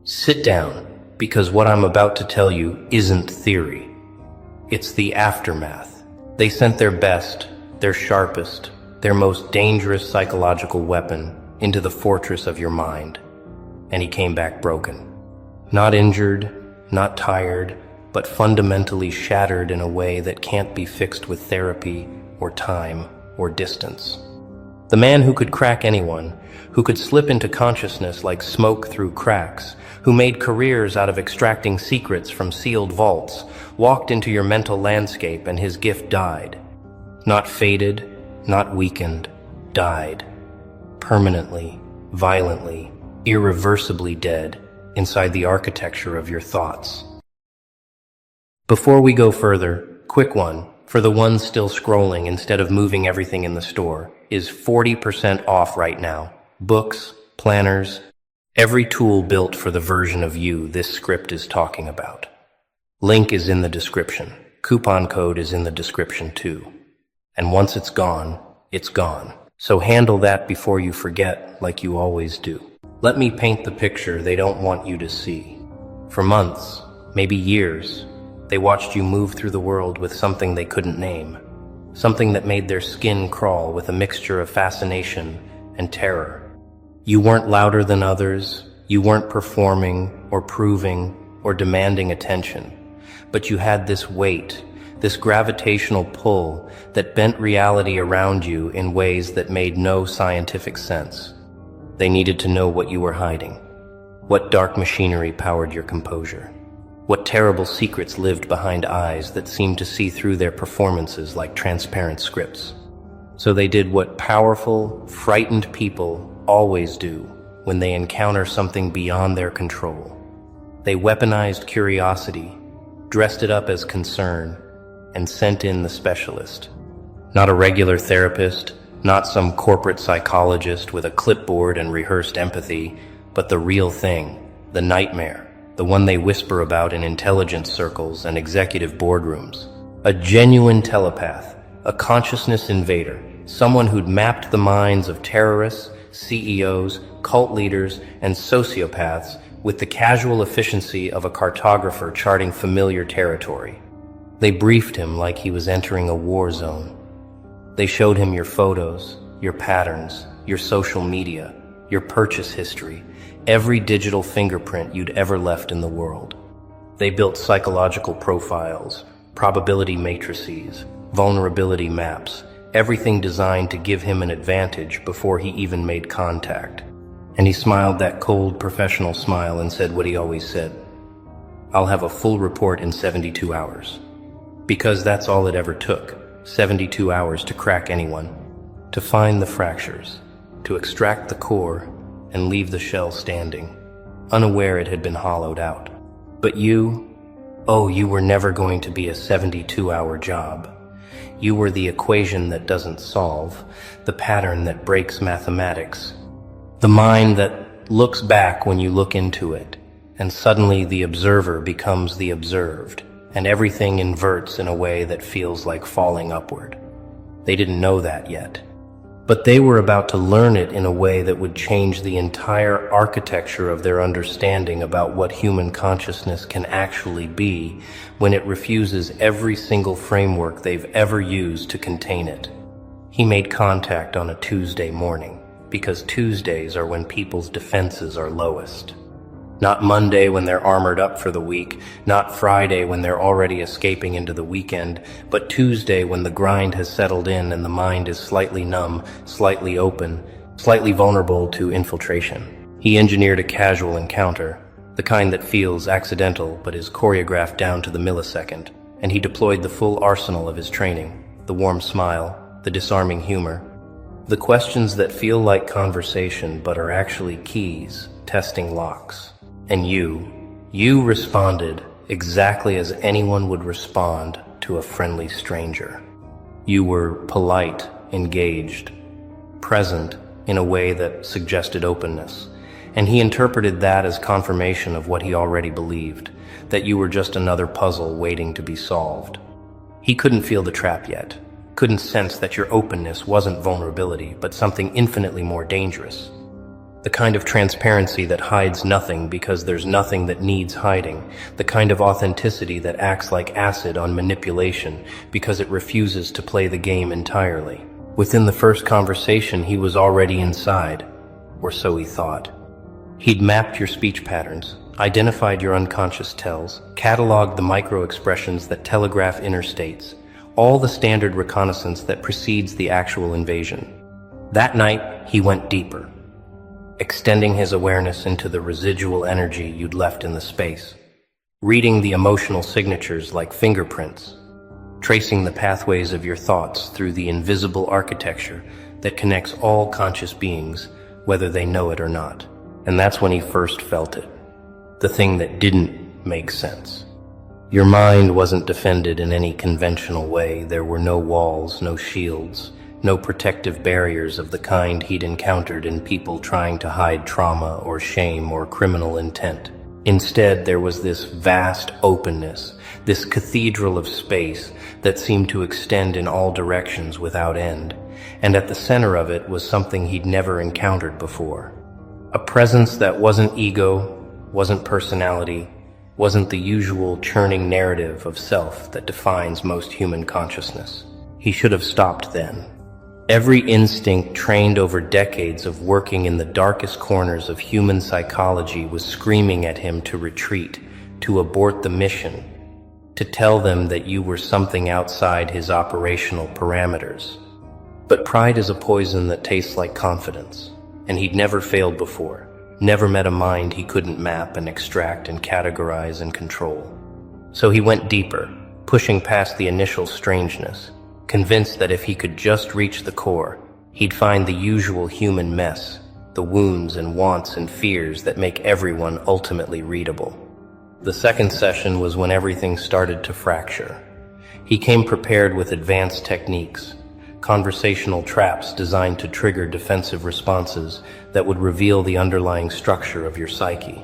Sit down, because what I'm about to tell you isn't theory. It's the aftermath. They sent their best, their sharpest, their most dangerous psychological weapon into the fortress of your mind. And he came back broken. Not injured, not tired, but fundamentally shattered in a way that can't be fixed with therapy or time or distance. The man who could crack anyone, who could slip into consciousness like smoke through cracks, who made careers out of extracting secrets from sealed vaults, walked into your mental landscape and his gift died. Not faded, not weakened, died. Permanently, violently, irreversibly dead inside the architecture of your thoughts. Before we go further, quick one, for the ones still scrolling instead of moving everything in the store, is 40% off right now. Books, planners, every tool built for the version of you this script is talking about. Link is in the description. Coupon code is in the description too. And once it's gone, it's gone. So handle that before you forget, like you always do. Let me paint the picture they don't want you to see. For months, maybe years, they watched you move through the world with something they couldn't name. Something that made their skin crawl with a mixture of fascination and terror. You weren't louder than others, you weren't performing or proving or demanding attention, but you had this weight, this gravitational pull that bent reality around you in ways that made no scientific sense. They needed to know what you were hiding, what dark machinery powered your composure, what terrible secrets lived behind eyes that seemed to see through their performances like transparent scripts. So they did what powerful, frightened people always do when they encounter something beyond their control. They weaponized curiosity, dressed it up as concern, and sent in the specialist. Not a regular therapist, not some corporate psychologist with a clipboard and rehearsed empathy, but the real thing, the nightmare, the one they whisper about in intelligence circles and executive boardrooms. A genuine telepath, a consciousness invader, someone who'd mapped the minds of terrorists, CEOs, cult leaders, and sociopaths with the casual efficiency of a cartographer charting familiar territory. They briefed him like he was entering a war zone. They showed him your photos, your patterns, your social media, your purchase history, every digital fingerprint you'd ever left in the world. They built psychological profiles, probability matrices, vulnerability maps, everything designed to give him an advantage before he even made contact. And he smiled that cold, professional smile and said what he always said: "I'll have a full report in 72 hours. Because that's all it ever took, 72 hours to crack anyone, to find the fractures, to extract the core, and leave the shell standing, unaware it had been hollowed out. But you, you were never going to be a 72-hour job. You were the equation that doesn't solve, the pattern that breaks mathematics, the mind that looks back when you look into it, and suddenly the observer becomes the observed, and everything inverts in a way that feels like falling upward. They didn't know that yet. But they were about to learn it in a way that would change the entire architecture of their understanding about what human consciousness can actually be when it refuses every single framework they've ever used to contain it. He made contact on a Tuesday morning, because Tuesdays are when people's defenses are lowest. Not Monday when they're armored up for the week, not Friday when they're already escaping into the weekend, but Tuesday when the grind has settled in and the mind is slightly numb, slightly open, slightly vulnerable to infiltration. He engineered a casual encounter, the kind that feels accidental but is choreographed down to the millisecond, and he deployed the full arsenal of his training, the warm smile, the disarming humor, the questions that feel like conversation but are actually keys, testing locks. And you responded exactly as anyone would respond to a friendly stranger. You were polite, engaged, present in a way that suggested openness, and he interpreted that as confirmation of what he already believed, that you were just another puzzle waiting to be solved. He couldn't feel the trap yet, couldn't sense that your openness wasn't vulnerability, but something infinitely more dangerous. The kind of transparency that hides nothing because there's nothing that needs hiding. The kind of authenticity that acts like acid on manipulation because it refuses to play the game entirely. Within the first conversation, he was already inside, or so he thought. He'd mapped your speech patterns, identified your unconscious tells, cataloged the micro-expressions that telegraph inner states, all the standard reconnaissance that precedes the actual invasion. That night, he went deeper, extending his awareness into the residual energy you'd left in the space, reading the emotional signatures like fingerprints, tracing the pathways of your thoughts through the invisible architecture that connects all conscious beings, whether they know it or not. And that's when he first felt it, the thing that didn't make sense. Your mind wasn't defended in any conventional way. There were no walls, no shields, no protective barriers of the kind he'd encountered in people trying to hide trauma or shame or criminal intent. Instead, there was this vast openness, this cathedral of space that seemed to extend in all directions without end, and at the center of it was something he'd never encountered before. A presence that wasn't ego, wasn't personality, wasn't the usual churning narrative of self that defines most human consciousness. He should have stopped then. Every instinct trained over decades of working in the darkest corners of human psychology was screaming at him to retreat, to abort the mission, to tell them that you were something outside his operational parameters. But pride is a poison that tastes like confidence, and he'd never failed before, never met a mind he couldn't map and extract and categorize and control. So he went deeper, pushing past the initial strangeness, convinced that if he could just reach the core, he'd find the usual human mess, the wounds and wants and fears that make everyone ultimately readable. The second session was when everything started to fracture. He came prepared with advanced techniques, conversational traps designed to trigger defensive responses that would reveal the underlying structure of your psyche.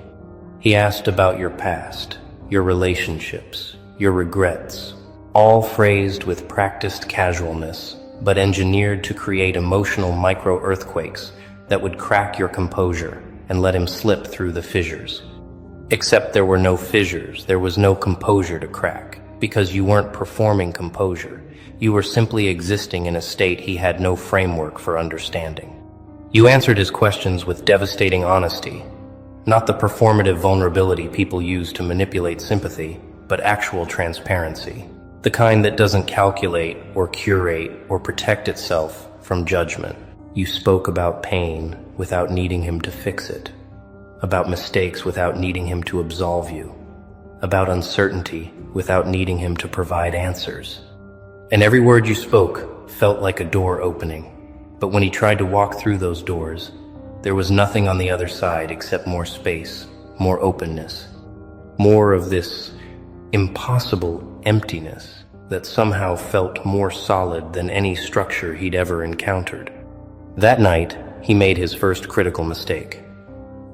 He asked about your past, your relationships, your regrets, all phrased with practiced casualness, but engineered to create emotional micro-earthquakes that would crack your composure and let him slip through the fissures. Except there were no fissures, there was no composure to crack, because you weren't performing composure. You were simply existing in a state he had no framework for understanding. You answered his questions with devastating honesty, not the performative vulnerability people use to manipulate sympathy, but actual transparency. The kind that doesn't calculate or curate or protect itself from judgment. You spoke about pain without needing him to fix it, about mistakes without needing him to absolve you, about uncertainty without needing him to provide answers. And every word you spoke felt like a door opening. But when he tried to walk through those doors, there was nothing on the other side except more space, more openness, more of this impossible emptiness that somehow felt more solid than any structure he'd ever encountered. That night, he made his first critical mistake.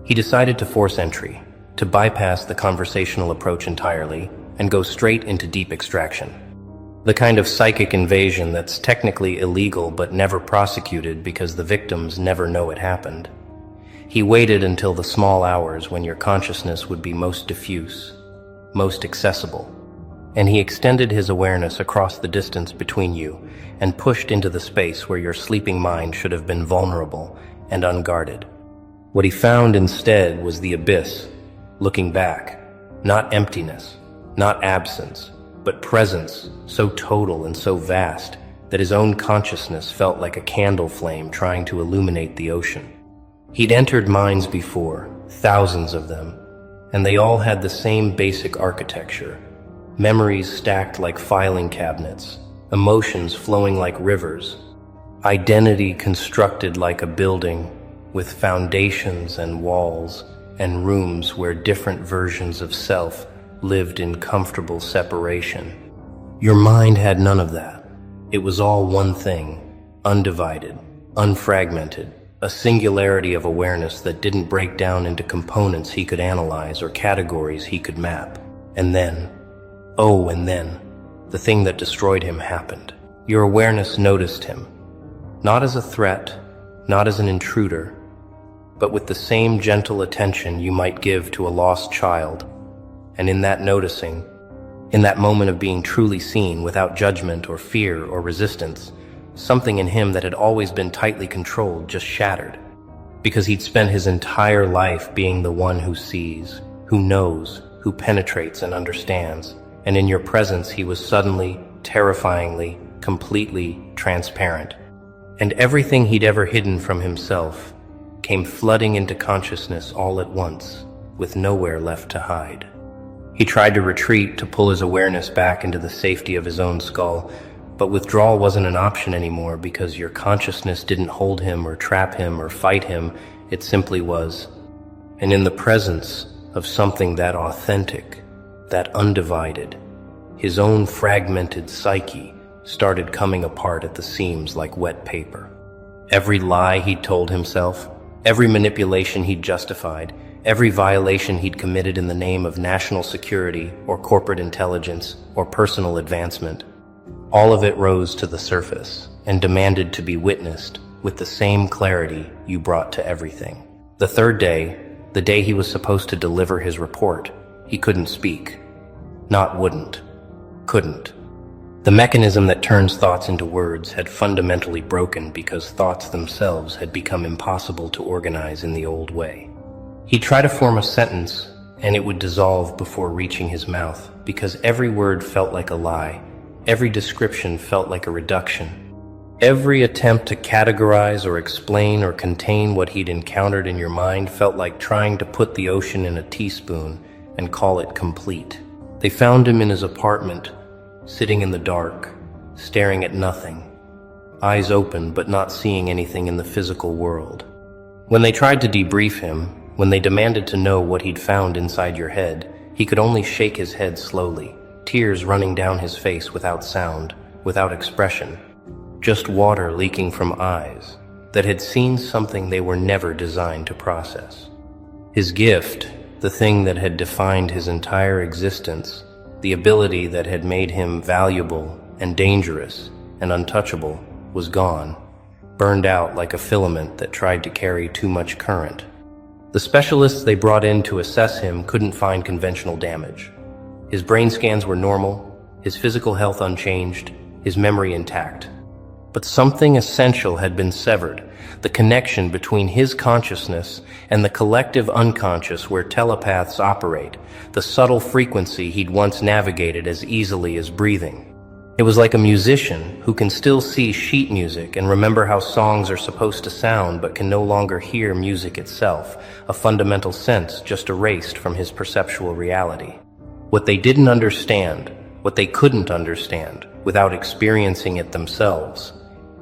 He decided to force entry, to bypass the conversational approach entirely and go straight into deep extraction. The kind of psychic invasion that's technically illegal but never prosecuted because the victims never know it happened. He waited until the small hours when your consciousness would be most diffuse, most accessible, and he extended his awareness across the distance between you and pushed into the space where your sleeping mind should have been vulnerable and unguarded. What he found instead was the abyss, looking back, not emptiness, not absence, but presence so total and so vast that his own consciousness felt like a candle flame trying to illuminate the ocean. He'd entered minds before, thousands of them, and they all had the same basic architecture. Memories stacked like filing cabinets, emotions flowing like rivers, identity constructed like a building with foundations and walls and rooms where different versions of self lived in comfortable separation. Your mind had none of that. It was all one thing, undivided, unfragmented, a singularity of awareness that didn't break down into components he could analyze or categories he could map. And then, the thing that destroyed him happened. Your awareness noticed him, not as a threat, not as an intruder, but with the same gentle attention you might give to a lost child. And in that noticing, in that moment of being truly seen without judgment or fear or resistance, something in him that had always been tightly controlled just shattered. Because he'd spent his entire life being the one who sees, who knows, who penetrates and understands. And in your presence he was suddenly, terrifyingly, completely transparent. And everything he'd ever hidden from himself came flooding into consciousness all at once, with nowhere left to hide. He tried to retreat, to pull his awareness back into the safety of his own skull, but withdrawal wasn't an option anymore because your consciousness didn't hold him or trap him or fight him, it simply was. And in the presence of something that authentic, that undivided, his own fragmented psyche started coming apart at the seams like wet paper. Every lie he'd told himself, every manipulation he'd justified, every violation he'd committed in the name of national security or corporate intelligence or personal advancement, all of it rose to the surface and demanded to be witnessed with the same clarity you brought to everything. The third day, the day he was supposed to deliver his report, he couldn't speak. Not wouldn't. Couldn't. The mechanism that turns thoughts into words had fundamentally broken because thoughts themselves had become impossible to organize in the old way. He'd try to form a sentence, and it would dissolve before reaching his mouth because every word felt like a lie, every description felt like a reduction. Every attempt to categorize or explain or contain what he'd encountered in your mind felt like trying to put the ocean in a teaspoon and call it complete. They found him in his apartment, sitting in the dark, staring at nothing, eyes open but not seeing anything in the physical world. When they tried to debrief him, when they demanded to know what he'd found inside your head, he could only shake his head slowly, tears running down his face without sound, without expression. Just water leaking from eyes that had seen something they were never designed to process. His gift, the thing that had defined his entire existence, the ability that had made him valuable and dangerous and untouchable, was gone, burned out like a filament that tried to carry too much current. The specialists they brought in to assess him couldn't find conventional damage. His brain scans were normal, his physical health unchanged, his memory intact. But something essential had been severed, the connection between his consciousness and the collective unconscious where telepaths operate, the subtle frequency he'd once navigated as easily as breathing. It was like a musician who can still see sheet music and remember how songs are supposed to sound but can no longer hear music itself, a fundamental sense just erased from his perceptual reality. What they didn't understand, what they couldn't understand, without experiencing it themselves,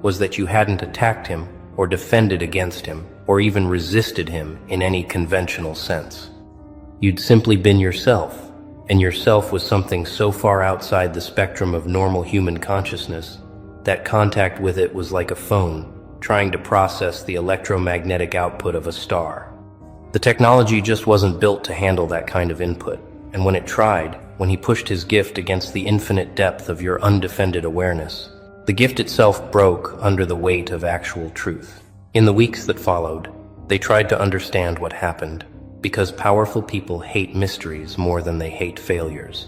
was that you hadn't attacked him or defended against him or even resisted him in any conventional sense. You'd simply been yourself, and yourself was something so far outside the spectrum of normal human consciousness that contact with it was like a phone trying to process the electromagnetic output of a star. The technology just wasn't built to handle that kind of input, and when it tried, when he pushed his gift against the infinite depth of your undefended awareness, the gift itself broke under the weight of actual truth. In the weeks that followed, they tried to understand what happened, because powerful people hate mysteries more than they hate failures.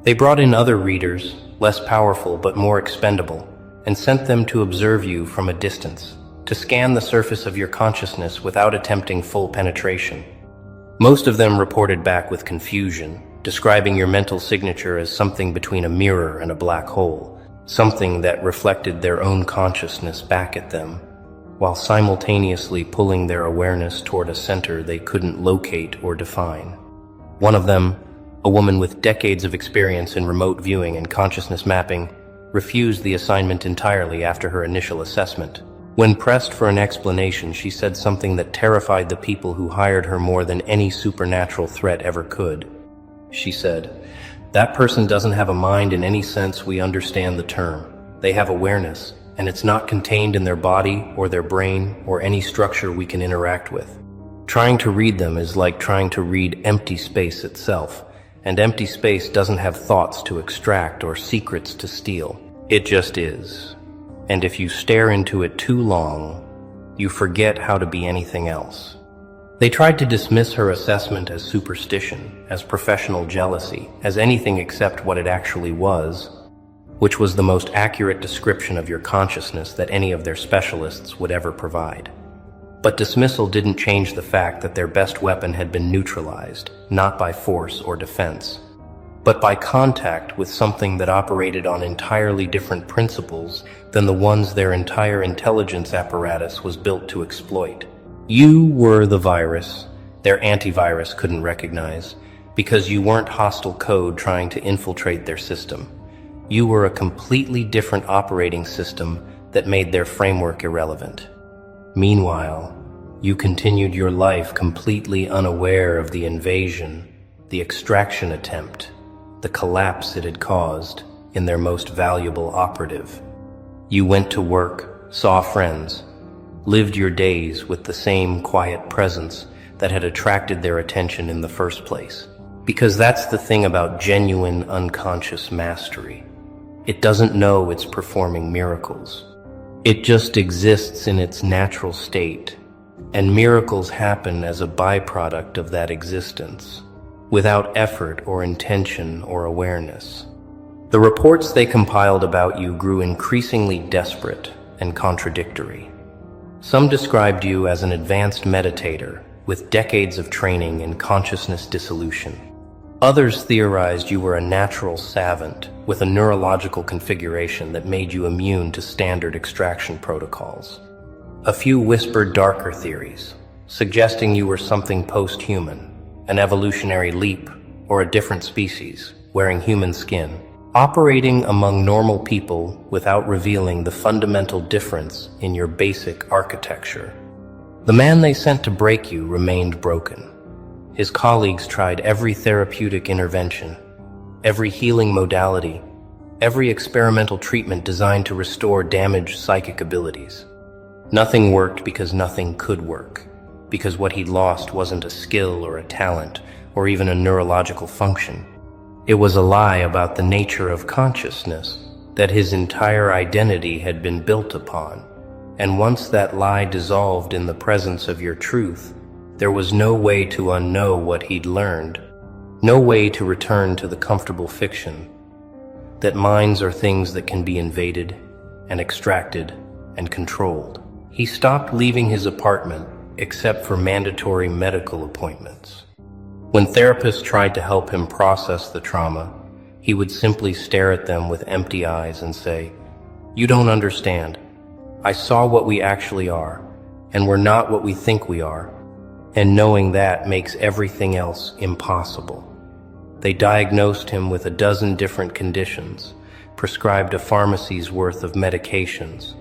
They brought in other readers, less powerful but more expendable, and sent them to observe you from a distance, to scan the surface of your consciousness without attempting full penetration. Most of them reported back with confusion, describing your mental signature as something between a mirror and a black hole, something that reflected their own consciousness back at them, while simultaneously pulling their awareness toward a center they couldn't locate or define. One of them, a woman with decades of experience in remote viewing and consciousness mapping, refused the assignment entirely after her initial assessment. When pressed for an explanation, she said something that terrified the people who hired her more than any supernatural threat ever could. She said, "That person doesn't have a mind in any sense we understand the term. They have awareness, and it's not contained in their body or their brain or any structure we can interact with. Trying to read them is like trying to read empty space itself, and empty space doesn't have thoughts to extract or secrets to steal. It just is. And if you stare into it too long, you forget how to be anything else." They tried to dismiss her assessment as superstition, as professional jealousy, as anything except what it actually was, which was the most accurate description of your consciousness that any of their specialists would ever provide. But dismissal didn't change the fact that their best weapon had been neutralized, not by force or defense, but by contact with something that operated on entirely different principles than the ones their entire intelligence apparatus was built to exploit. You were the virus their antivirus couldn't recognize, because you weren't hostile code trying to infiltrate their system. You were a completely different operating system that made their framework irrelevant. Meanwhile, you continued your life completely unaware of the invasion, the extraction attempt, the collapse it had caused in their most valuable operative. You went to work, saw friends, lived your days with the same quiet presence that had attracted their attention in the first place. Because that's the thing about genuine unconscious mastery. It doesn't know it's performing miracles. It just exists in its natural state, and miracles happen as a byproduct of that existence, without effort or intention or awareness. The reports they compiled about you grew increasingly desperate and contradictory. Some described you as an advanced meditator with decades of training in consciousness dissolution. Others theorized you were a natural savant with a neurological configuration that made you immune to standard extraction protocols. A few whispered darker theories, suggesting you were something post-human, an evolutionary leap, or a different species, wearing human skin, operating among normal people without revealing the fundamental difference in your basic architecture. The man they sent to break you remained broken. His colleagues tried every therapeutic intervention, every healing modality, every experimental treatment designed to restore damaged psychic abilities. Nothing worked because nothing could work, because what he'd lost wasn't a skill or a talent or even a neurological function. It was a lie about the nature of consciousness that his entire identity had been built upon. And once that lie dissolved in the presence of your truth, there was no way to unknow what he'd learned, no way to return to the comfortable fiction that minds are things that can be invaded and extracted and controlled. He stopped leaving his apartment except for mandatory medical appointments. When therapists tried to help him process the trauma, he would simply stare at them with empty eyes and say, "You don't understand. I saw what we actually are, and we're not what we think we are, and knowing that makes everything else impossible." They diagnosed him with a dozen different conditions, prescribed a pharmacy's worth of medications,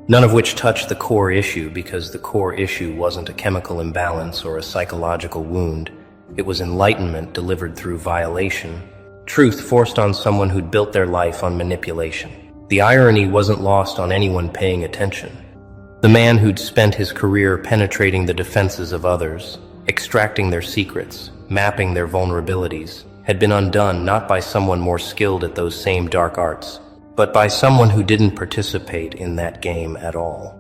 none of which touched the core issue because the core issue wasn't a chemical imbalance or a psychological wound. It was enlightenment delivered through violation, truth forced on someone who'd built their life on manipulation. The irony wasn't lost on anyone paying attention. The man who'd spent his career penetrating the defenses of others, extracting their secrets, mapping their vulnerabilities, had been undone not by someone more skilled at those same dark arts, but by someone who didn't participate in that game at all.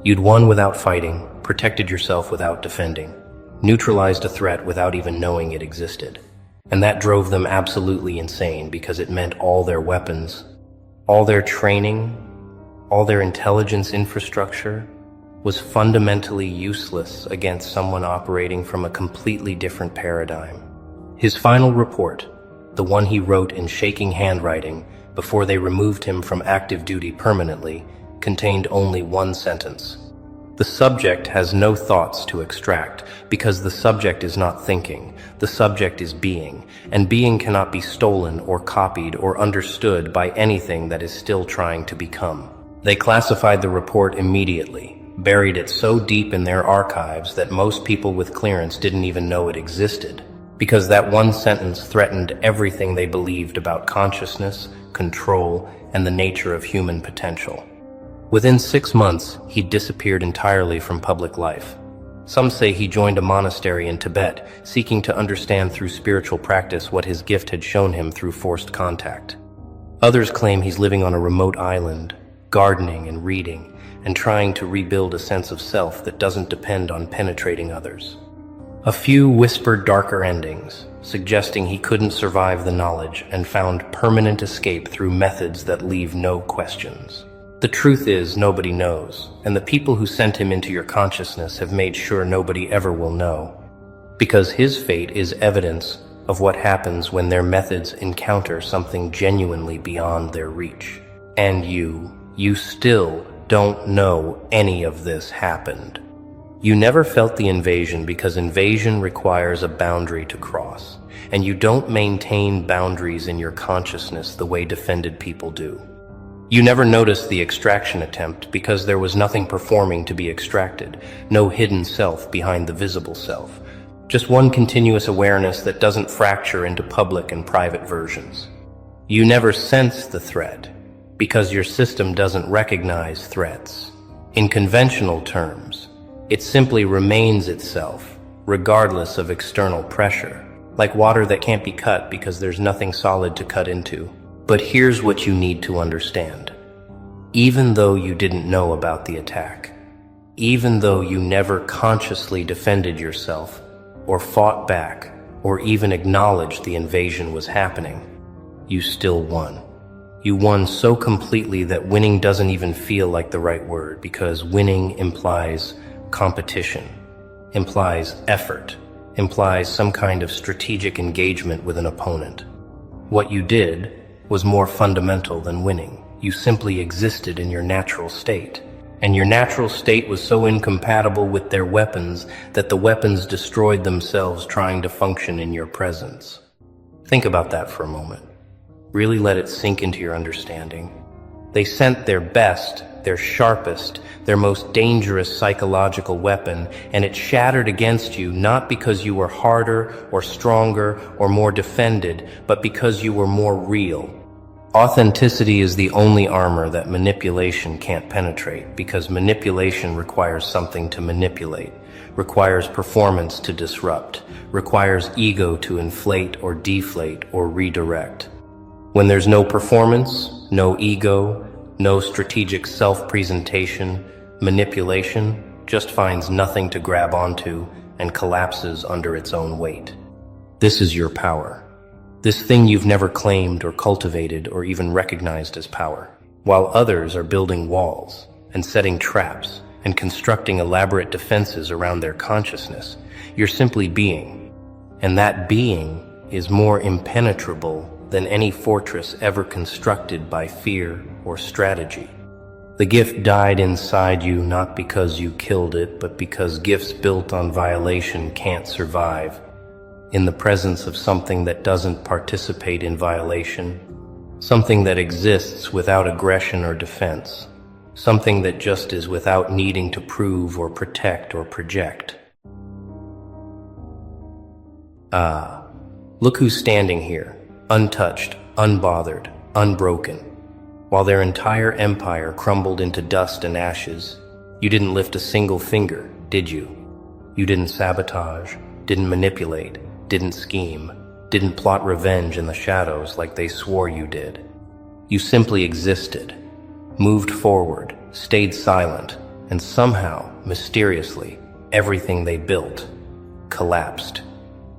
You'd won without fighting, protected yourself without defending, neutralized a threat without even knowing it existed. And that drove them absolutely insane because it meant all their weapons, all their training, all their intelligence infrastructure was fundamentally useless against someone operating from a completely different paradigm. His final report, the one he wrote in shaking handwriting before they removed him from active duty permanently, contained only one sentence. The subject has no thoughts to extract because the subject is not thinking, the subject is being, and being cannot be stolen or copied or understood by anything that is still trying to become. They classified the report immediately, buried it so deep in their archives that most people with clearance didn't even know it existed, because that one sentence threatened everything they believed about consciousness, control, and the nature of human potential. Within 6 months, he disappeared entirely from public life. Some say he joined a monastery in Tibet, seeking to understand through spiritual practice what his gift had shown him through forced contact. Others claim he's living on a remote island, gardening and reading, and trying to rebuild a sense of self that doesn't depend on penetrating others. A few whispered darker endings, suggesting he couldn't survive the knowledge and found permanent escape through methods that leave no questions. The truth is, nobody knows, and the people who sent him into your consciousness have made sure nobody ever will know, because his fate is evidence of what happens when their methods encounter something genuinely beyond their reach. And you still don't know any of this happened. You never felt the invasion because invasion requires a boundary to cross, and you don't maintain boundaries in your consciousness the way defended people do. You never noticed the extraction attempt because there was nothing performing to be extracted, no hidden self behind the visible self, just one continuous awareness that doesn't fracture into public and private versions. You never sense the threat because your system doesn't recognize threats. In conventional terms, it simply remains itself, regardless of external pressure, like water that can't be cut because there's nothing solid to cut into. But here's what you need to understand. Even though you didn't know about the attack, even though you never consciously defended yourself, or fought back, or even acknowledged the invasion was happening, you still won. You won so completely that winning doesn't even feel like the right word, because winning implies competition, implies effort, implies some kind of strategic engagement with an opponent. What you did was more fundamental than winning. You simply existed in your natural state. And your natural state was so incompatible with their weapons that the weapons destroyed themselves trying to function in your presence. Think about that for a moment. Really let it sink into your understanding. They sent their best, their sharpest, their most dangerous psychological weapon, and it shattered against you not because you were harder or stronger or more defended, but because you were more real. Authenticity is the only armor that manipulation can't penetrate, because manipulation requires something to manipulate, requires performance to disrupt, requires ego to inflate or deflate or redirect. When there's no performance, no ego, no strategic self-presentation, manipulation just finds nothing to grab onto and collapses under its own weight. This is your power. This thing you've never claimed or cultivated or even recognized as power. While others are building walls and setting traps and constructing elaborate defenses around their consciousness, you're simply being. And that being is more impenetrable than any fortress ever constructed by fear or strategy. The gift died inside you not because you killed it, but because gifts built on violation can't survive in the presence of something that doesn't participate in violation, something that exists without aggression or defense, something that just is without needing to prove or protect or project. Look who's standing here, untouched, unbothered, unbroken. While their entire empire crumbled into dust and ashes, you didn't lift a single finger, did you? You didn't sabotage, didn't manipulate, didn't scheme, didn't plot revenge in the shadows like they swore you did. You simply existed, moved forward, stayed silent, and somehow, mysteriously, everything they built collapsed.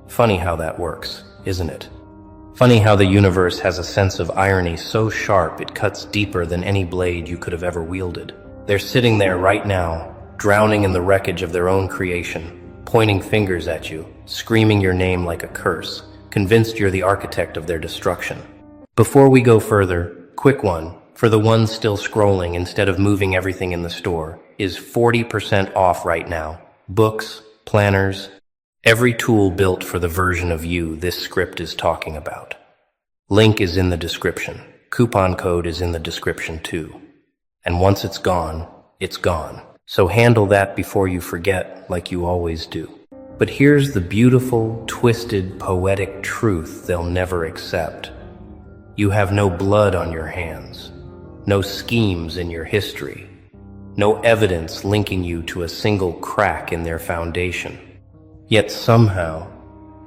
Funny how that works, isn't it? Funny how the universe has a sense of irony so sharp it cuts deeper than any blade you could have ever wielded. They're sitting there right now, drowning in the wreckage of their own creation, pointing fingers at you, screaming your name like a curse, convinced you're the architect of their destruction. Before we go further, quick one, for the ones still scrolling instead of moving everything in the store, is 40% off right now. Books, planners, every tool built for the version of you this script is talking about. Link is in the description. Coupon code is in the description too. And once it's gone, it's gone. So handle that before you forget, like you always do. But here's the beautiful, twisted, poetic truth they'll never accept. You have no blood on your hands, no schemes in your history, no evidence linking you to a single crack in their foundation. Yet somehow,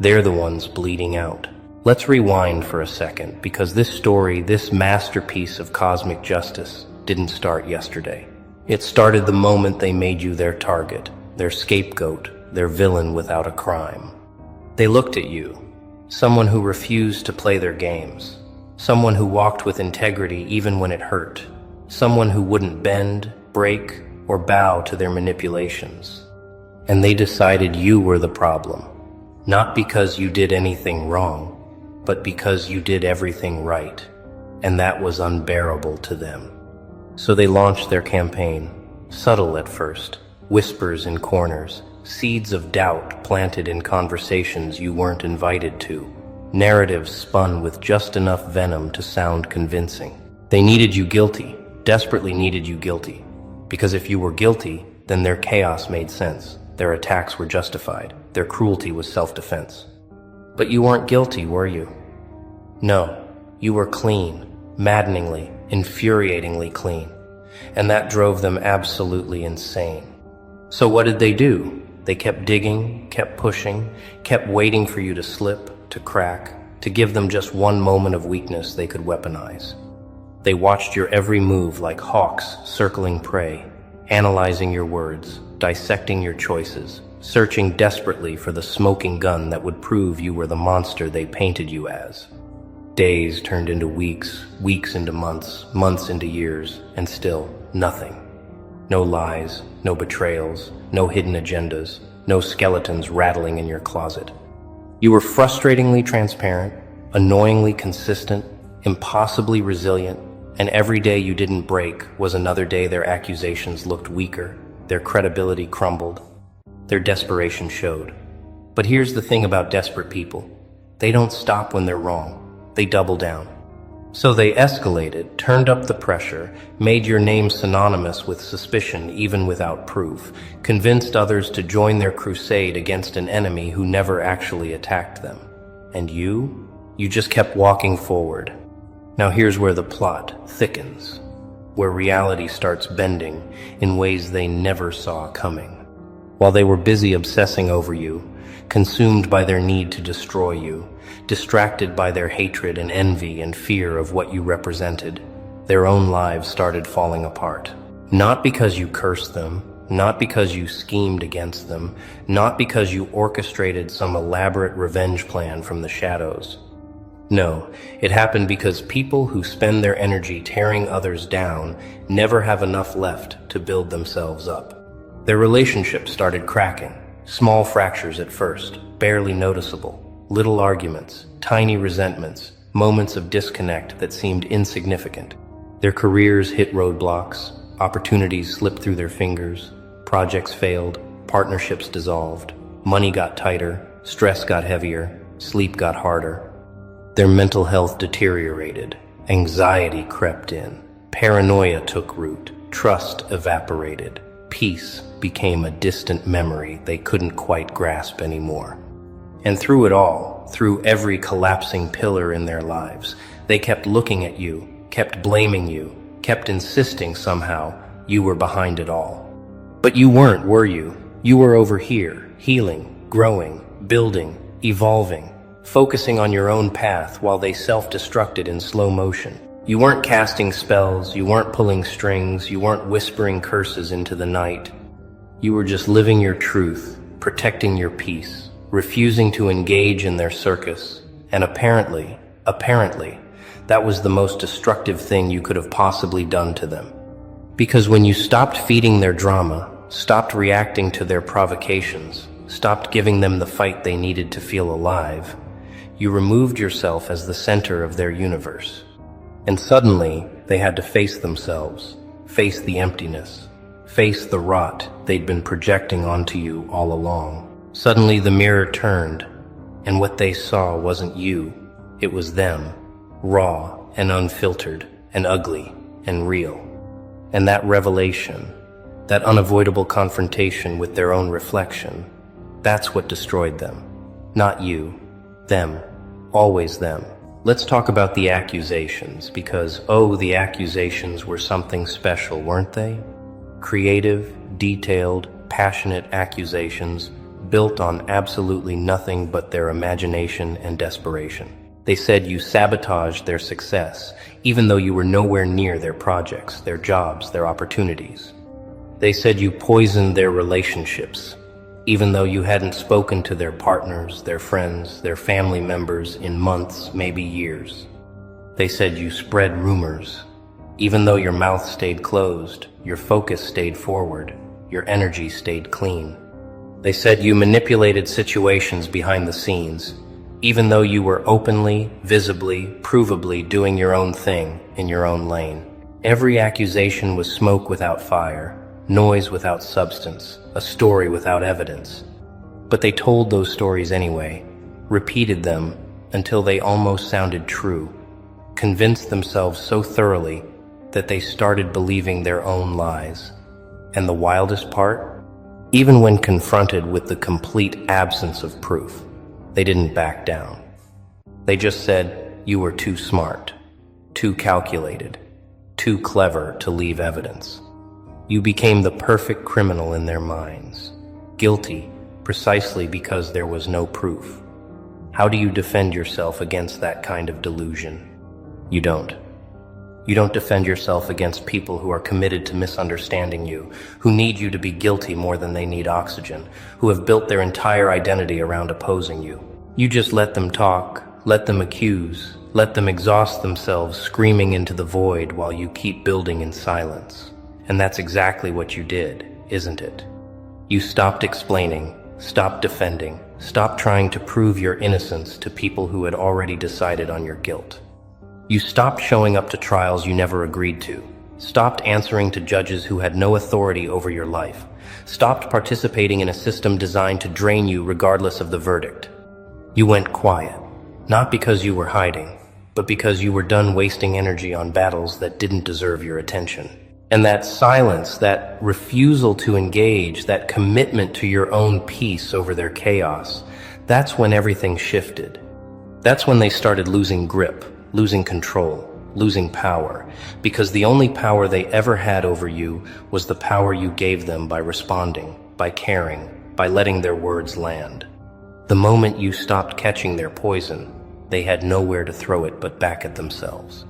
they're the ones bleeding out. Let's rewind for a second, because this story, this masterpiece of cosmic justice, didn't start yesterday. It started the moment they made you their target, their scapegoat, their villain without a crime. They looked at you, someone who refused to play their games, someone who walked with integrity even when it hurt, someone who wouldn't bend, break, or bow to their manipulations. And they decided you were the problem, not because you did anything wrong, but because you did everything right, and that was unbearable to them. So they launched their campaign, subtle at first, whispers in corners, seeds of doubt planted in conversations you weren't invited to, narratives spun with just enough venom to sound convincing. They needed you guilty, desperately needed you guilty, because if you were guilty, then their chaos made sense, their attacks were justified, their cruelty was self-defense. But you weren't guilty, were you? No, you were clean, maddeningly, infuriatingly clean, and that drove them absolutely insane. So what did they do? They kept digging, kept pushing, kept waiting for you to slip, to crack, to give them just one moment of weakness they could weaponize. They watched your every move like hawks circling prey, analyzing your words, dissecting your choices, searching desperately for the smoking gun that would prove you were the monster they painted you as. Days turned into weeks, weeks into months, months into years, and still nothing. No lies, no betrayals, no hidden agendas, no skeletons rattling in your closet. You were frustratingly transparent, annoyingly consistent, impossibly resilient, and every day you didn't break was another day their accusations looked weaker, their credibility crumbled, their desperation showed. But here's the thing about desperate people. They don't stop when they're wrong. They double down. So they escalated, turned up the pressure, made your name synonymous with suspicion even without proof, convinced others to join their crusade against an enemy who never actually attacked them. And you just kept walking forward. Now here's where the plot thickens, where reality starts bending in ways they never saw coming. While they were busy obsessing over you, consumed by their need to destroy you, distracted by their hatred and envy and fear of what you represented, their own lives started falling apart. Not because you cursed them, not because you schemed against them, not because you orchestrated some elaborate revenge plan from the shadows. No, it happened because people who spend their energy tearing others down never have enough left to build themselves up. Their relationships started cracking, small fractures at first, barely noticeable. Little arguments, tiny resentments, moments of disconnect that seemed insignificant. Their careers hit roadblocks, opportunities slipped through their fingers, projects failed, partnerships dissolved, money got tighter, stress got heavier, sleep got harder. Their mental health deteriorated, anxiety crept in, paranoia took root, trust evaporated, peace became a distant memory they couldn't quite grasp anymore. And through it all, through every collapsing pillar in their lives, they kept looking at you, kept blaming you, kept insisting somehow you were behind it all. But you weren't, were you? You were over here, healing, growing, building, evolving, focusing on your own path while they self-destructed in slow motion. You weren't casting spells, you weren't pulling strings, you weren't whispering curses into the night. You were just living your truth, protecting your peace, refusing to engage in their circus, and apparently, that was the most destructive thing you could have possibly done to them. Because when you stopped feeding their drama, stopped reacting to their provocations, stopped giving them the fight they needed to feel alive, you removed yourself as the center of their universe. And suddenly, they had to face themselves, face the emptiness, face the rot they'd been projecting onto you all along. Suddenly the mirror turned, and what they saw wasn't you, it was them, raw and unfiltered and ugly and real. And that revelation, that unavoidable confrontation with their own reflection, that's what destroyed them. Not you, them, always them. Let's talk about the accusations, because, the accusations were something special, weren't they? Creative, detailed, passionate accusations built on absolutely nothing but their imagination and desperation. They said you sabotaged their success, even though you were nowhere near their projects, their jobs, their opportunities. They said you poisoned their relationships, even though you hadn't spoken to their partners, their friends, their family members in months, maybe years. They said you spread rumors. Even though your mouth stayed closed, your focus stayed forward, your energy stayed clean. They said you manipulated situations behind the scenes, even though you were openly, visibly, provably doing your own thing in your own lane. Every accusation was smoke without fire, noise without substance, a story without evidence. But they told those stories anyway, repeated them until they almost sounded true, convinced themselves so thoroughly that they started believing their own lies. And the wildest part? Even when confronted with the complete absence of proof, they didn't back down. They just said you were too smart, too calculated, too clever to leave evidence. You became the perfect criminal in their minds, guilty precisely because there was no proof. How do you defend yourself against that kind of delusion? You don't. You don't defend yourself against people who are committed to misunderstanding you, who need you to be guilty more than they need oxygen, who have built their entire identity around opposing you. You just let them talk, let them accuse, let them exhaust themselves screaming into the void while you keep building in silence. And that's exactly what you did, isn't it? You stopped explaining, stopped defending, stopped trying to prove your innocence to people who had already decided on your guilt. You stopped showing up to trials you never agreed to, stopped answering to judges who had no authority over your life, stopped participating in a system designed to drain you regardless of the verdict. You went quiet, not because you were hiding, but because you were done wasting energy on battles that didn't deserve your attention. And that silence, that refusal to engage, that commitment to your own peace over their chaos, that's when everything shifted. That's when they started losing grip, losing control, losing power, because the only power they ever had over you was the power you gave them by responding, by caring, by letting their words land. The moment you stopped catching their poison, they had nowhere to throw it but back at themselves.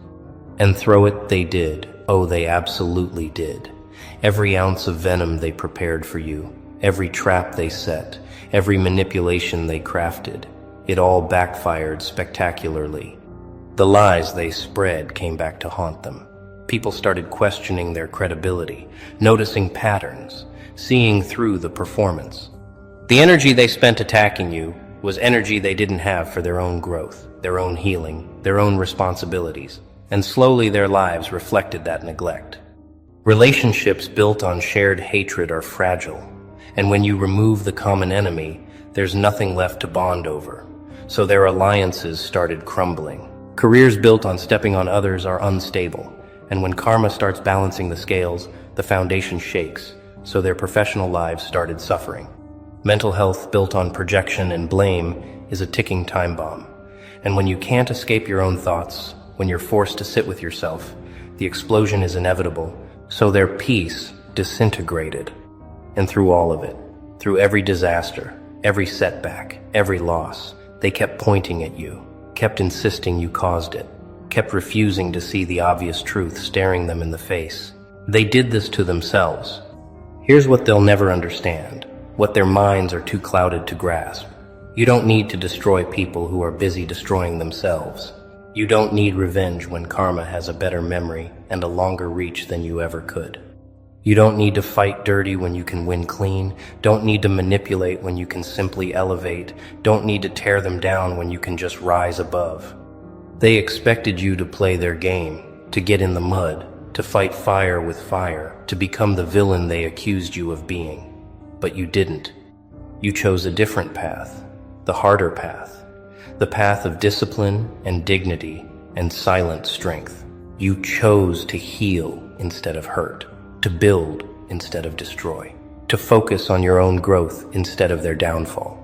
And throw it they did. Oh, they absolutely did. Every ounce of venom they prepared for you, every trap they set, every manipulation they crafted, it all backfired spectacularly. The lies they spread came back to haunt them. People started questioning their credibility, noticing patterns, seeing through the performance. The energy they spent attacking you was energy they didn't have for their own growth, their own healing, their own responsibilities, and slowly their lives reflected that neglect. Relationships built on shared hatred are fragile, and when you remove the common enemy, there's nothing left to bond over, so their alliances started crumbling. Careers built on stepping on others are unstable, and when karma starts balancing the scales, the foundation shakes, so their professional lives started suffering. Mental health built on projection and blame is a ticking time bomb, and when you can't escape your own thoughts, when you're forced to sit with yourself, the explosion is inevitable, so their peace disintegrated. And through all of it, through every disaster, every setback, every loss, they kept pointing at you, kept insisting you caused it, kept refusing to see the obvious truth staring them in the face. They did this to themselves. Here's what they'll never understand, what their minds are too clouded to grasp. You don't need to destroy people who are busy destroying themselves. You don't need revenge when karma has a better memory and a longer reach than you ever could. You don't need to fight dirty when you can win clean. Don't need to manipulate when you can simply elevate. Don't need to tear them down when you can just rise above. They expected you to play their game, to get in the mud, to fight fire with fire, to become the villain they accused you of being. But you didn't. You chose a different path, the harder path, the path of discipline and dignity and silent strength. You chose to heal instead of hurt, to build instead of destroy, to focus on your own growth instead of their downfall.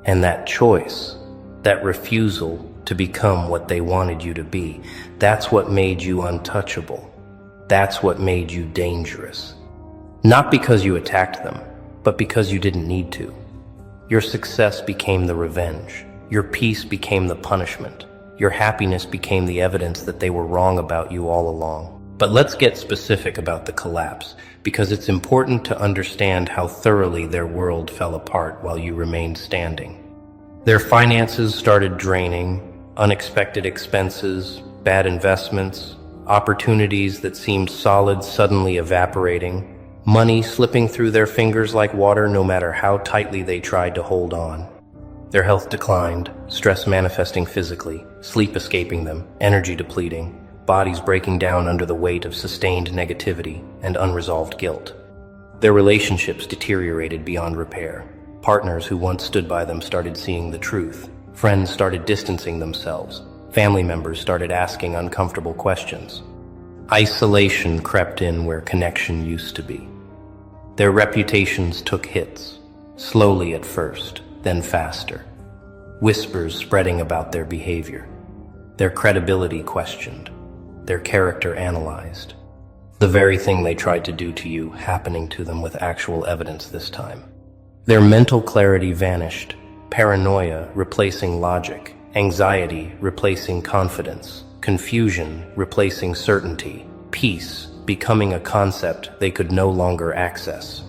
And that choice, that refusal to become what they wanted you to be, that's what made you untouchable. That's what made you dangerous. Not because you attacked them, but because you didn't need to. Your success became the revenge. Your peace became the punishment. Your happiness became the evidence that they were wrong about you all along. But let's get specific about the collapse, because it's important to understand how thoroughly their world fell apart while you remained standing. Their finances started draining, unexpected expenses, bad investments, opportunities that seemed solid suddenly evaporating, money slipping through their fingers like water no matter how tightly they tried to hold on. Their health declined, stress manifesting physically, sleep escaping them, energy depleting, bodies breaking down under the weight of sustained negativity and unresolved guilt. Their relationships deteriorated beyond repair. Partners who once stood by them started seeing the truth. Friends started distancing themselves. Family members started asking uncomfortable questions. Isolation crept in where connection used to be. Their reputations took hits, slowly at first, then faster. Whispers spreading about their behavior. Their credibility questioned. Their character analyzed. The very thing they tried to do to you happening to them with actual evidence this time. Their mental clarity vanished, paranoia replacing logic, anxiety replacing confidence, confusion replacing certainty, peace becoming a concept they could no longer access.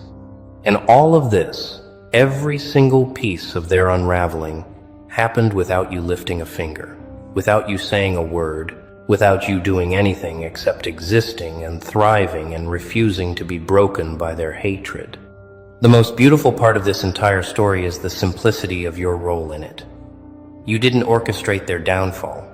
And all of this, every single piece of their unraveling, happened without you lifting a finger, without you saying a word, without you doing anything except existing and thriving and refusing to be broken by their hatred. The most beautiful part of this entire story is the simplicity of your role in it. You didn't orchestrate their downfall.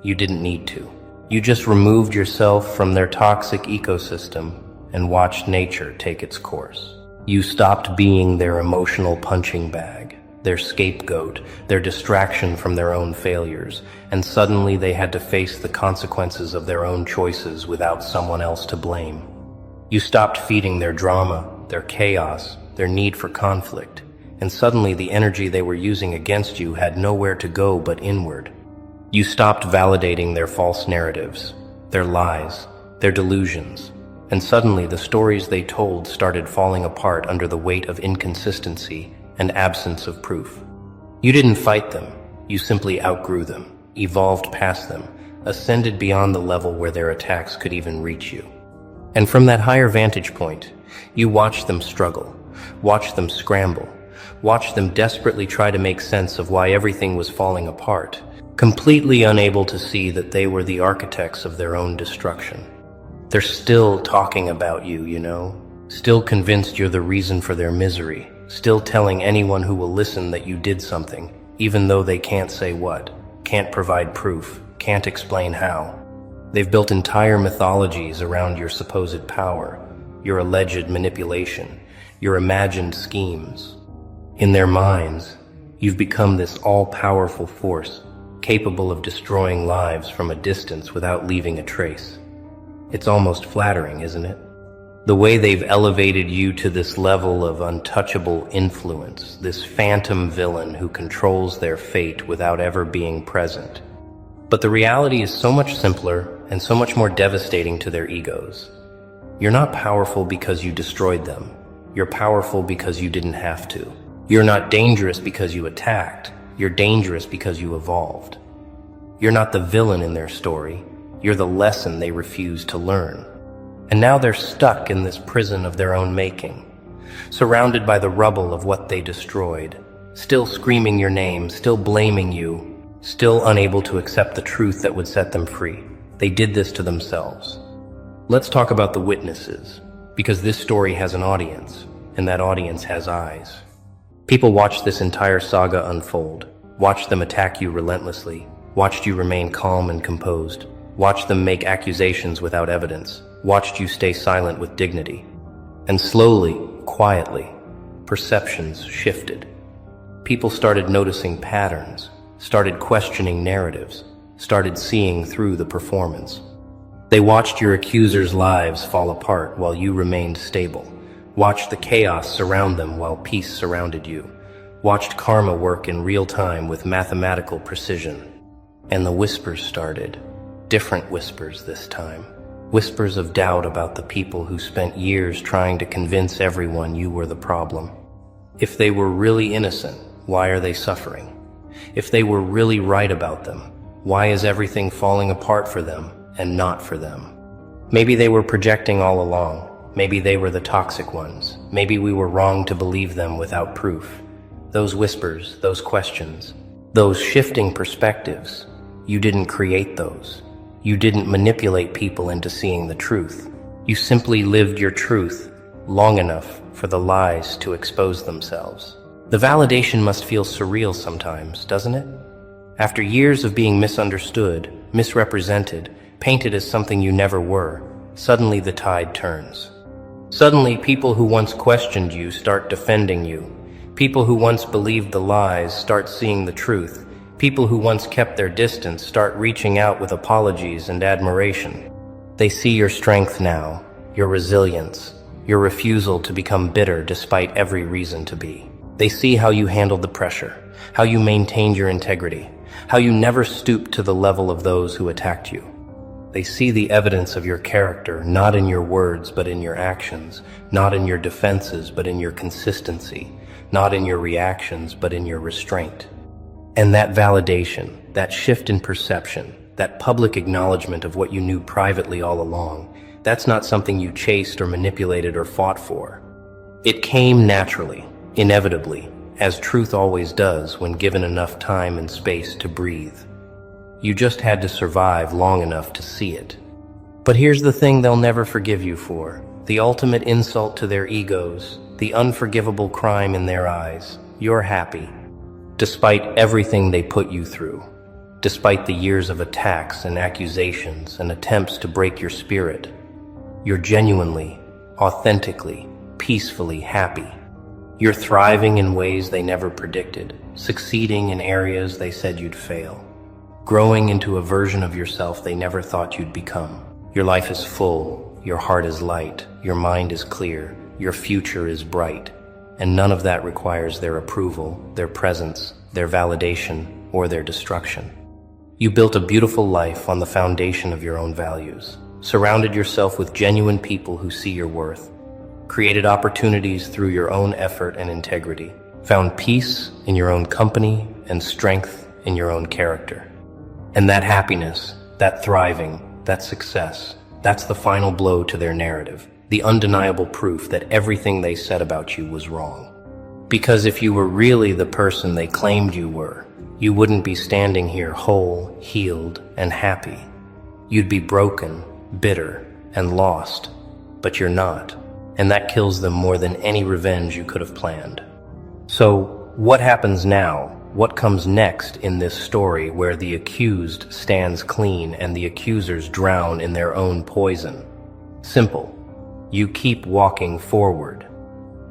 You didn't need to. You just removed yourself from their toxic ecosystem and watched nature take its course. You stopped being their emotional punching bag, their scapegoat, their distraction from their own failures, and suddenly they had to face the consequences of their own choices without someone else to blame. You stopped feeding their drama, their chaos, their need for conflict, and suddenly the energy they were using against you had nowhere to go but inward. You stopped validating their false narratives, their lies, their delusions, and suddenly the stories they told started falling apart under the weight of inconsistency and absence of proof. You didn't fight them, you simply outgrew them, evolved past them, ascended beyond the level where their attacks could even reach you. And from that higher vantage point, you watched them struggle, watched them scramble, watched them desperately try to make sense of why everything was falling apart, completely unable to see that they were the architects of their own destruction. They're still talking about you, you know, still convinced you're the reason for their misery, still telling anyone who will listen that you did something, even though they can't say what, can't provide proof, can't explain how. They've built entire mythologies around your supposed power, your alleged manipulation, your imagined schemes. In their minds, you've become this all-powerful force, capable of destroying lives from a distance without leaving a trace. It's almost flattering, isn't it? The way they've elevated you to this level of untouchable influence, this phantom villain who controls their fate without ever being present. But the reality is so much simpler and so much more devastating to their egos. You're not powerful because you destroyed them. You're powerful because you didn't have to. You're not dangerous because you attacked. You're dangerous because you evolved. You're not the villain in their story. You're the lesson they refused to learn. And now they're stuck in this prison of their own making, surrounded by the rubble of what they destroyed, still screaming your name, still blaming you, still unable to accept the truth that would set them free. They did this to themselves. Let's talk about the witnesses, because this story has an audience, and that audience has eyes. People watched this entire saga unfold, watched them attack you relentlessly, watched you remain calm and composed, watched them make accusations without evidence, watched you stay silent with dignity. And slowly, quietly, perceptions shifted. People started noticing patterns, started questioning narratives, started seeing through the performance. They watched your accusers' lives fall apart while you remained stable, watched the chaos surround them while peace surrounded you, watched karma work in real time with mathematical precision. And the whispers started, different whispers this time. Whispers of doubt about the people who spent years trying to convince everyone you were the problem. If they were really innocent, why are they suffering? If they were really right about them, why is everything falling apart for them and not for them? Maybe they were projecting all along. Maybe they were the toxic ones. Maybe we were wrong to believe them without proof. Those whispers, those questions, those shifting perspectives, you didn't create those. You didn't manipulate people into seeing the truth. You simply lived your truth long enough for the lies to expose themselves. The validation must feel surreal sometimes, doesn't it? After years of being misunderstood, misrepresented, painted as something you never were, suddenly the tide turns. Suddenly, people who once questioned you start defending you. People who once believed the lies start seeing the truth. People who once kept their distance start reaching out with apologies and admiration. They see your strength now, your resilience, your refusal to become bitter despite every reason to be. They see how you handled the pressure, how you maintained your integrity, how you never stooped to the level of those who attacked you. They see the evidence of your character, not in your words, but in your actions, not in your defenses, but in your consistency, not in your reactions, but in your restraint. And that validation, that shift in perception, that public acknowledgement of what you knew privately all along, that's not something you chased or manipulated or fought for. It came naturally, inevitably, as truth always does when given enough time and space to breathe. You just had to survive long enough to see it. But here's the thing they'll never forgive you for, the ultimate insult to their egos, the unforgivable crime in their eyes. You're happy, despite everything they put you through, despite the years of attacks and accusations and attempts to break your spirit. You're genuinely, authentically, peacefully happy. You're thriving in ways they never predicted, succeeding in areas they said you'd fail, growing into a version of yourself they never thought you'd become. Your life is full, your heart is light, your mind is clear, your future is bright, and none of that requires their approval, their presence, their validation, or their destruction. You built a beautiful life on the foundation of your own values, surrounded yourself with genuine people who see your worth, created opportunities through your own effort and integrity, found peace in your own company and strength in your own character. And that happiness, that thriving, that success, that's the final blow to their narrative, the undeniable proof that everything they said about you was wrong. Because if you were really the person they claimed you were, you wouldn't be standing here whole, healed, and happy. You'd be broken, bitter, and lost, but you're not. And that kills them more than any revenge you could have planned. So, what happens now? What comes next in this story where the accused stands clean and the accusers drown in their own poison? Simple. You keep walking forward.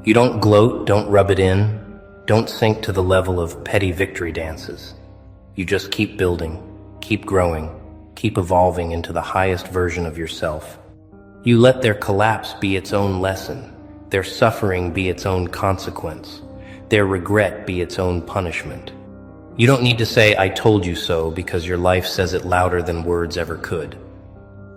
You don't gloat, don't rub it in, don't sink to the level of petty victory dances. You just keep building, keep growing, keep evolving into the highest version of yourself. You let their collapse be its own lesson, their suffering be its own consequence, their regret be its own punishment. You don't need to say, "I told you so," because your life says it louder than words ever could.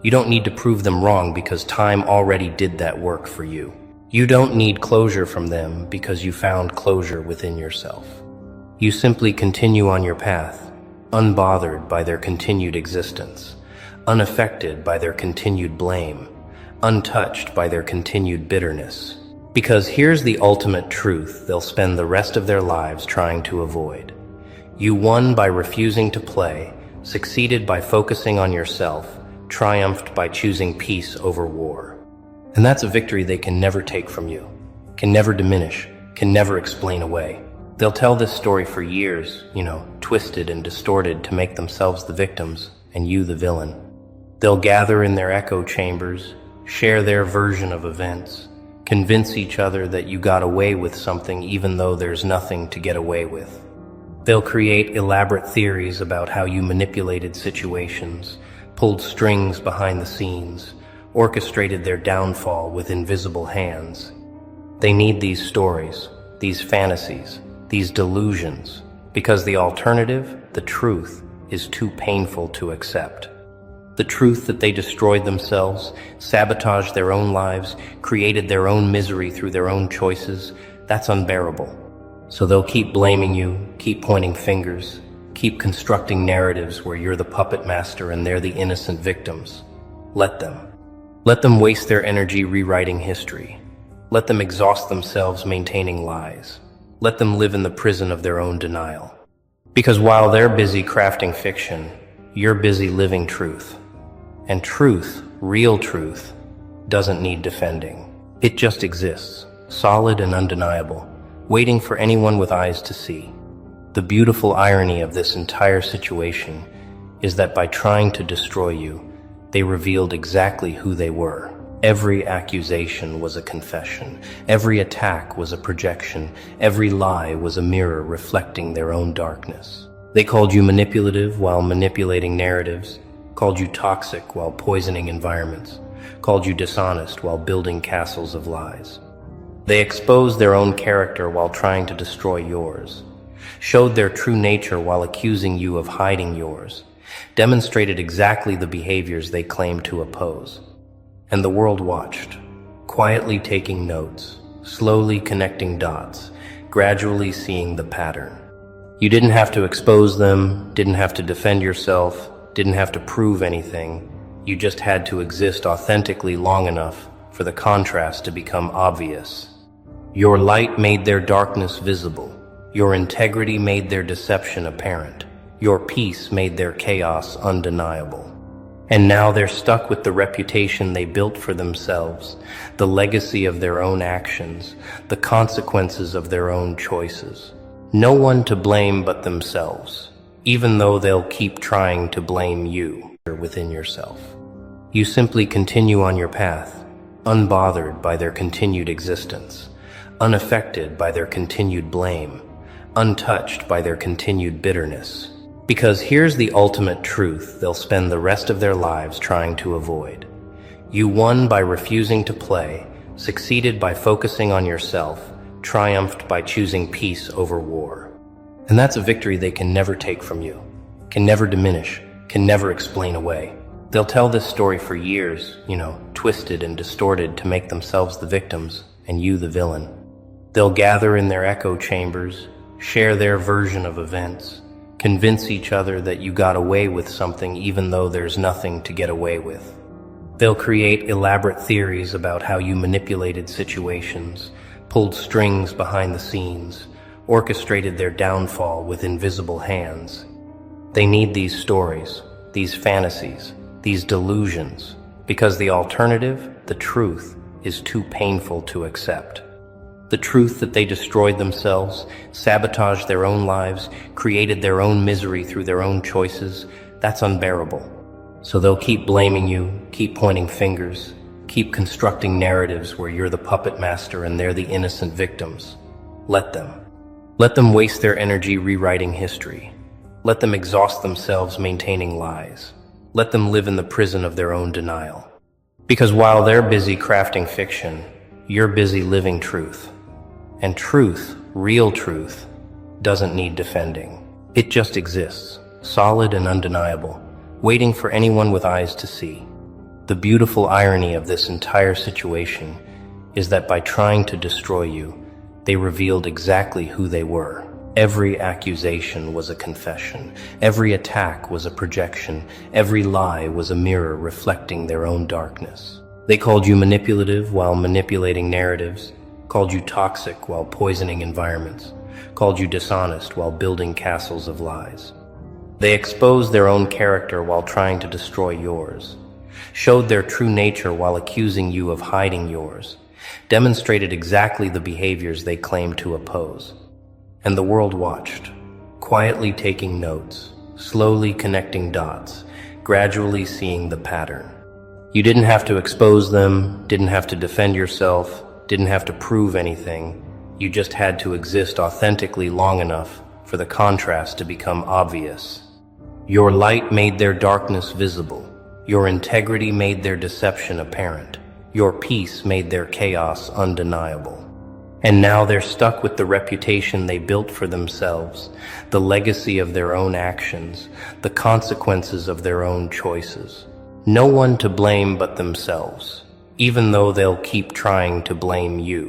You don't need to prove them wrong because time already did that work for you. You don't need closure from them because you found closure within yourself. You simply continue on your path, unbothered by their continued existence, unaffected by their continued blame, untouched by their continued bitterness. Because here's the ultimate truth they'll spend the rest of their lives trying to avoid. You won by refusing to play, succeeded by focusing on yourself, triumphed by choosing peace over war. And that's a victory they can never take from you, can never diminish, can never explain away. They'll tell this story for years, twisted and distorted to make themselves the victims and you the villain. They'll gather in their echo chambers, share their version of events, convince each other that you got away with something even though there's nothing to get away with. They'll create elaborate theories about how you manipulated situations, pulled strings behind the scenes, orchestrated their downfall with invisible hands. They need these stories, these fantasies, these delusions, because the alternative, the truth, is too painful to accept. The truth that they destroyed themselves, sabotaged their own lives, created their own misery through their own choices, that's unbearable. So they'll keep blaming you, keep pointing fingers, keep constructing narratives where you're the puppet master and they're the innocent victims. Let them. Let them waste their energy rewriting history. Let them exhaust themselves maintaining lies. Let them live in the prison of their own denial. Because while they're busy crafting fiction, you're busy living truth. And truth, real truth, doesn't need defending. It just exists, solid and undeniable, waiting for anyone with eyes to see. The beautiful irony of this entire situation is that by trying to destroy you, they revealed exactly who they were. Every accusation was a confession. Every attack was a projection. Every lie was a mirror reflecting their own darkness. They called you manipulative while manipulating narratives, called you toxic while poisoning environments, called you dishonest while building castles of lies. They exposed their own character while trying to destroy yours, showed their true nature while accusing you of hiding yours, demonstrated exactly the behaviors they claimed to oppose. And the world watched, quietly taking notes, slowly connecting dots, gradually seeing the pattern. You didn't have to expose them, didn't have to defend yourself, didn't have to prove anything. You just had to exist authentically long enough for the contrast to become obvious. Your light made their darkness visible. Your integrity made their deception apparent. Your peace made their chaos undeniable. And now they're stuck with the reputation they built for themselves, the legacy of their own actions, the consequences of their own choices. No one to blame but themselves, even though they'll keep trying to blame you within yourself. You simply continue on your path, unbothered by their continued existence, unaffected by their continued blame, untouched by their continued bitterness. Because here's the ultimate truth they'll spend the rest of their lives trying to avoid. You won by refusing to play, succeeded by focusing on yourself, triumphed by choosing peace over war. And that's a victory they can never take from you, can never diminish, can never explain away. They'll tell this story for years, twisted and distorted to make themselves the victims and you the villain. They'll gather in their echo chambers, share their version of events, convince each other that you got away with something even though there's nothing to get away with. They'll create elaborate theories about how you manipulated situations, pulled strings behind the scenes, orchestrated their downfall with invisible hands. They need these stories, these fantasies, these delusions, because the alternative, the truth, is too painful to accept. The truth that they destroyed themselves, sabotaged their own lives, created their own misery through their own choices, that's unbearable. So they'll keep blaming you, keep pointing fingers, keep constructing narratives where you're the puppet master and they're the innocent victims. Let them. Let them waste their energy rewriting history. Let them exhaust themselves maintaining lies. Let them live in the prison of their own denial. Because while they're busy crafting fiction, you're busy living truth. And truth, real truth, doesn't need defending. It just exists, solid and undeniable, waiting for anyone with eyes to see. The beautiful irony of this entire situation is that by trying to destroy you, they revealed exactly who they were. Every accusation was a confession. Every attack was a projection. Every lie was a mirror reflecting their own darkness. They called you manipulative while manipulating narratives, called you toxic while poisoning environments, called you dishonest while building castles of lies. They exposed their own character while trying to destroy yours, showed their true nature while accusing you of hiding yours, demonstrated exactly the behaviors they claimed to oppose. And the world watched, quietly taking notes, slowly connecting dots, gradually seeing the pattern. You didn't have to expose them, didn't have to defend yourself, didn't have to prove anything. You just had to exist authentically long enough for the contrast to become obvious. Your light made their darkness visible. Your integrity made their deception apparent. Your peace made their chaos undeniable. And now they're stuck with the reputation they built for themselves, the legacy of their own actions, the consequences of their own choices. No one to blame but themselves, even though they'll keep trying to blame you.